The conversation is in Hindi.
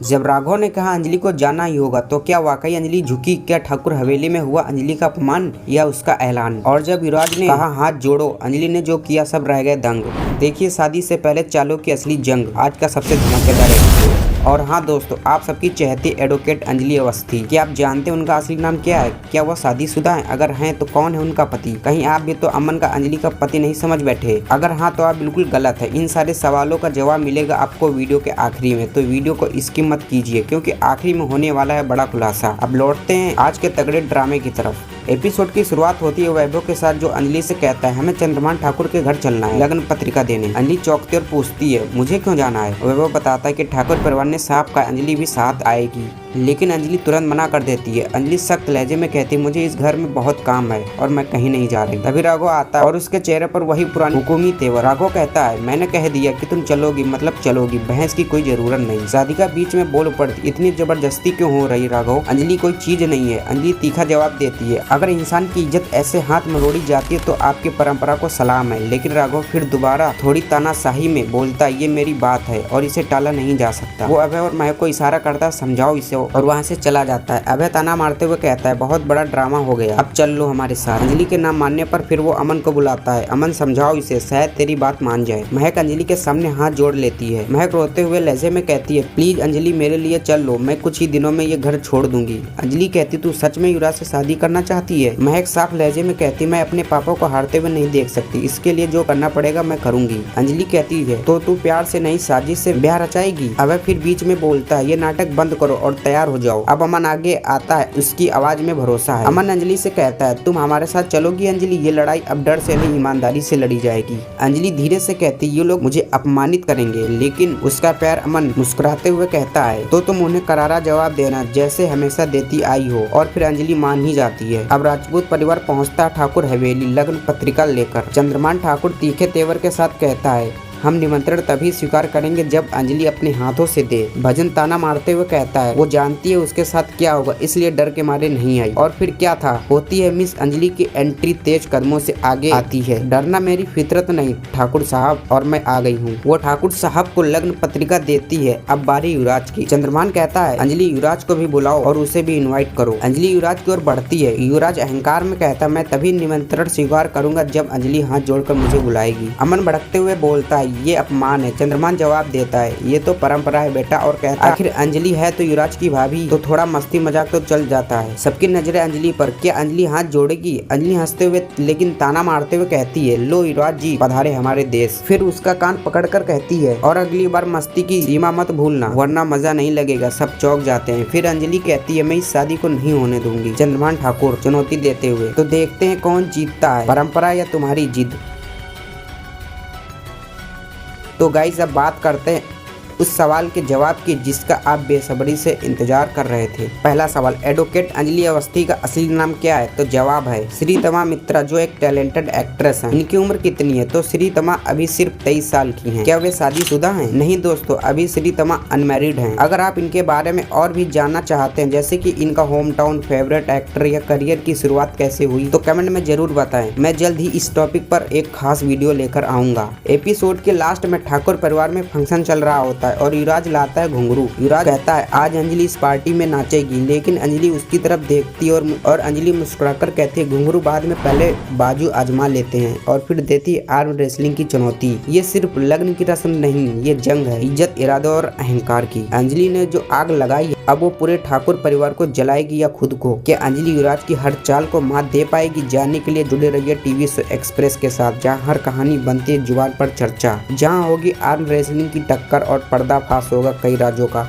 जब राघव ने कहा अंजलि को जाना ही होगा तो क्या वाकई अंजलि झुकी? क्या ठाकुर हवेली में हुआ अंजलि का अपमान या उसका ऐलान? और जब युवराज ने कहा हाथ जोड़ो, अंजलि ने जो किया सब रह गए दंग। देखिए शादी से पहले चालों की असली जंग, आज का सबसे धमाकेदार एपिसोड। और हाँ दोस्तों, आप सबकी चहेती एडवोकेट अंजलि अवस्थी, क्या आप जानते हैं उनका असली नाम क्या है? क्या वह शादीशुदा है? अगर हैं तो कौन है उनका पति? कहीं आप भी तो अमन का अंजलि का पति नहीं समझ बैठे? अगर हाँ तो आप बिल्कुल गलत है। इन सारे सवालों का जवाब मिलेगा आपको वीडियो के आखिरी में, तो वीडियो को स्किप मत कीजिए क्योंकि आखिरी में होने वाला है बड़ा खुलासा। अब लौटते हैं आज के तगड़े ड्रामे की तरफ। एपिसोड की शुरुआत होती है वैभव के साथ, जो अंजलि से कहता है हमें चंद्रमान ठाकुर के घर चलना है लगन पत्रिका देने। अंजलि चौंकती और पूछती है मुझे क्यों जाना है? वैभव बताता है कि ठाकुर परिवार ने साफ कहा अंजलि भी साथ आएगी, लेकिन अंजलि तुरंत मना कर देती है। अंजलि सख्त लहजे में कहती है मुझे इस घर में बहुत काम है और मैं कहीं नहीं जा रही। तभी राघव आता है और उसके चेहरे पर वही पुरानी हुकुमी तेवर। राघव कहता है मैंने कह दिया कि तुम चलोगी मतलब चलोगी, बहस की कोई जरूरत नहीं। साधिका बीच में बोल पड़ती इतनी जबरदस्ती क्यों हो रही राघव? अंजलि कोई चीज नहीं है। अंजलि तीखा जवाब देती है अगर इंसान की इज्जत ऐसे हाथ मरोड़ी जाती है तो आपकी परंपरा को सलाम है। लेकिन राघव फिर दोबारा थोड़ी तानाशाही में बोलता ये मेरी बात है और इसे टाला नहीं जा सकता। वो अभय और महक को इशारा करता है समझाओ इसे, और वहाँ से चला जाता है। अभय ताना मारते हुए कहता है बहुत बड़ा ड्रामा हो गया, अब चल लो हमारे साथ। अंजलि के नाम मानने पर फिर वो अमन को बुलाता है। अमन समझाओ इसे, शायद तेरी बात मान जाए। महक अंजलि के सामने हाथ जोड़ लेती है। महक रोते हुए लहजे में कहती है प्लीज अंजलि मेरे लिए चल लो, मैं कुछ ही दिनों में ये घर छोड़ दूंगी। अंजलि कहती तू सच में युवराज से शादी करना चाहती है? महक साफ लहजे में कहती मैं अपने पापा को हारते हुए नहीं देख सकती, इसके लिए जो करना पड़ेगा मैं करूंगी। अंजलि कहती है तो तू प्यार से नहीं साजिश से ब्याह रचाएगी? अभय फिर बीच में बोलता है ये नाटक बंद करो और तैयार हो जाओ। अब अमन आगे आता है, उसकी आवाज में भरोसा है। अमन अंजलि से कहता है तुम हमारे साथ चलोगी अंजलि? ये लड़ाई अब डर से नहीं ईमानदारी से लड़ी जाएगी। अंजलि धीरे से कहती ये लोग मुझे अपमानित करेंगे, लेकिन उसका प्यार। अमन मुस्कुराते हुए कहता है तो तुम उन्हें करारा जवाब देना जैसे हमेशा देती आई हो। और फिर अंजलि मान ही जाती है। अब राजपूत परिवार पहुंचता ठाकुर हवेली लग्न पत्रिका लेकर। चंद्रमान ठाकुर तीखे तेवर के साथ कहता है हम निमंत्रण तभी स्वीकार करेंगे जब अंजलि अपने हाथों से दे। भजन ताना मारते हुए कहता है वो जानती है उसके साथ क्या होगा इसलिए डर के मारे नहीं आई। और फिर क्या था, होती है मिस अंजलि की एंट्री। तेज कदमों से आगे आती है। डरना मेरी फितरत नहीं ठाकुर साहब, और मैं आ गई हूँ। वो ठाकुर साहब को लग्न पत्रिका देती है। अब बारी युवराज की। चंद्रमान कहता है अंजलि युवराज को भी बुलाओ और उसे भी इन्वाइट करो। अंजलि युवराज की ओर बढ़ती है। युवराज अहंकार में कहता मैं तभी निमंत्रण स्वीकार करूंगा जब अंजलि हाथ जोड़कर मुझे बुलाएगी। अमन भड़कते हुए बोलता है ये अपमान है। चंद्रमान जवाब देता है ये तो परंपरा है बेटा, और कहता है आखिर अंजलि है तो युवराज की भाभी, तो थोड़ा मस्ती मजाक तो चल जाता है। सबकी नजरें अंजलि पर। क्या अंजलि हाथ जोड़ेगी? अंजलि हंसते हुए लेकिन ताना मारते हुए कहती है लो युवराज जी पधारे हमारे देश। फिर उसका कान पकड़कर कहती है और अगली बार मस्ती की सीमा मत भूलना वरना मजा नहीं लगेगा। सब चौंक जाते हैं। फिर अंजलि कहती है मैं इस शादी को नहीं होने दूंगी। चंद्रमान ठाकुर चुनौती देते हुए तो देखते हैं कौन जीतता है, परंपरा या तुम्हारी जिद। तो गाइस अब बात करते हैं उस सवाल के जवाब की जिसका आप बेसब्री से इंतजार कर रहे थे। पहला सवाल एडवोकेट अंजलि अवस्थी का असली नाम क्या है? तो जवाब है श्रीतमा मित्रा, जो एक टैलेंटेड एक्ट्रेस हैं। इनकी उम्र कितनी है? तो श्रीतमा अभी सिर्फ 23 साल की हैं। क्या वे शादीशुदा हैं? नहीं दोस्तों, अभी श्रीतमा अनमैरिड हैं। अगर आप इनके बारे में और भी जानना चाहते हैं जैसे कि इनका होम टाउन, फेवरेट एक्टर या करियर की शुरुआत कैसे हुई, तो कमेंट में जरूर बताएं। मैं जल्द ही इस टॉपिक पर एक खास वीडियो लेकर आऊंगा। एपिसोड के लास्ट में ठाकुर परिवार में फंक्शन चल रहा होता और युवराज लाता है घुंघरू। युवराज कहता है आज अंजलि इस पार्टी में नाचेगी, लेकिन अंजलि उसकी तरफ देखती और अंजलि मुस्कुराकर कहती है घुंघरू बाद में, पहले बाजू आजमा लेते हैं। और फिर देती है आर्म रेसलिंग की चुनौती। ये सिर्फ लग्न की रस्म नहीं, ये जंग है इज्जत, इरादा और अहंकार की। अंजलि ने जो आग लगाई है अब वो पूरे ठाकुर परिवार को जलाएगी या खुद को? क्या अंजलि युवराज की हर चाल को मात दे पाएगी? जानने के लिए जुड़े रहिए टीवी शो एक्सप्रेस के साथ, जहां हर कहानी बनती है जुबान पर चर्चा, जहां होगी आर्म रेसलिंग की टक्कर और पर्दाफाश होगा कई राजों का।